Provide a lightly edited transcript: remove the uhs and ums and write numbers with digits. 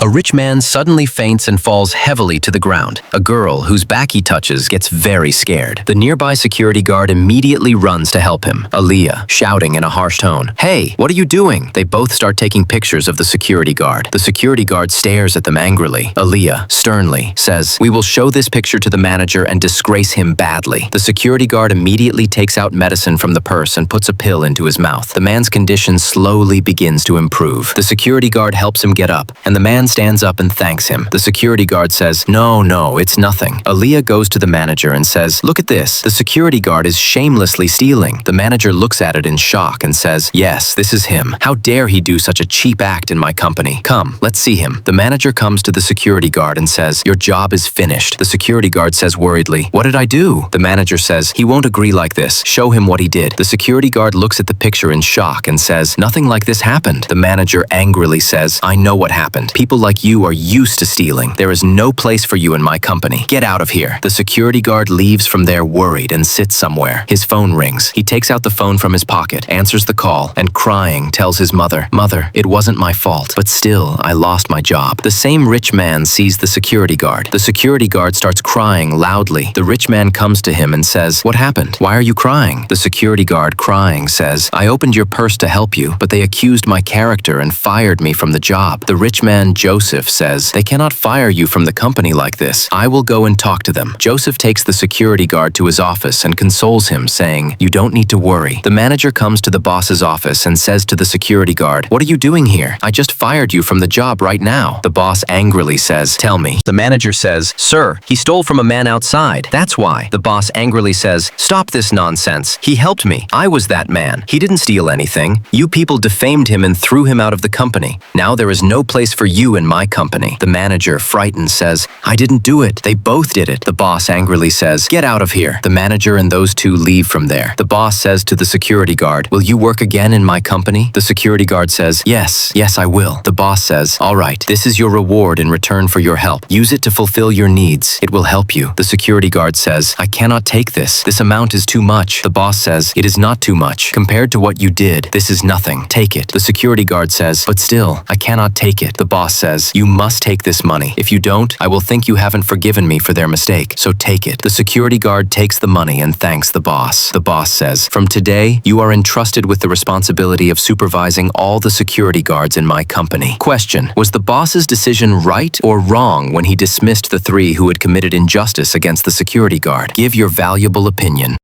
A rich man suddenly faints and falls heavily to the ground. A girl, whose back he touches, gets very scared. The nearby security guard immediately runs to help him. Alia, shouting in a harsh tone, "Hey, what are you doing?" They both start taking pictures of the security guard. The security guard stares at them angrily. Alia, sternly, says, "We will show this picture to the manager and disgrace him badly." The security guard immediately takes out medicine from the purse and puts a pill into his mouth. The man's condition slowly begins to improve. The security guard helps him get up, and the man stands up and thanks him. The security guard says, No, it's nothing." Alia goes to the manager and says, "Look at this. The security guard is shamelessly stealing." The manager looks at it in shock and says, "Yes, this is him. How dare he do such a cheap act in my company? Come, let's see him." The manager comes to the security guard and says, "Your job is finished." The security guard says worriedly, "What did I do?" The manager says, "He won't agree like this. Show him what he did." The security guard looks at the picture in shock and says, "Nothing like this happened." The manager angrily says, "I know what happened. People like you are used to stealing. There is no place for you in my company. Get out of here." The security guard leaves from there worried and sits somewhere. His phone rings. He takes out the phone from his pocket, answers the call, and crying tells his mother, "Mother, it wasn't my fault, but still, I lost my job." The same rich man sees the security guard. The security guard starts crying loudly. The rich man comes to him and says, "What happened? Why are you crying?" The security guard, crying, says, "I opened your purse to help you, but they accused my character and fired me from the job." The rich man, Joseph, says, "They cannot fire you from the company like this. I will go and talk to them." Joseph takes the security guard to his office and consoles him, saying, "You don't need to worry." The manager comes to the boss's office and says to the security guard, "What are you doing here? I just fired you from the job right now." The boss angrily says, "Tell me." The manager says, "Sir, he stole from a man outside. That's why." The boss angrily says, "Stop this nonsense. He helped me. I was that man. He didn't steal anything. You people defamed him and threw him out of the company. Now there is no place for you in my company." The manager, frightened, says, "I didn't do it. They both did it." The boss angrily says, "Get out of here." The manager and those two leave from there. The boss says to the security guard, "Will you work again in my company?" The security guard says, Yes, I will." The boss says, "All right, this is your reward in return for your help. Use it to fulfill your needs. It will help you." The security guard says, "I cannot take this. This amount is too much." The boss says, "It is not too much. Compared to what you did, this is nothing. Take it." The security guard says, "But still, I cannot take it." The boss says, "You must take this money. If you don't, I will think you haven't forgiven me for their mistake. So take it." The security guard takes the money and thanks the boss. The boss says, "From today, you are entrusted with the responsibility of supervising all the security guards in my company." Question: was the boss's decision right or wrong when he dismissed the three who had committed injustice against the security guard? Give your valuable opinion.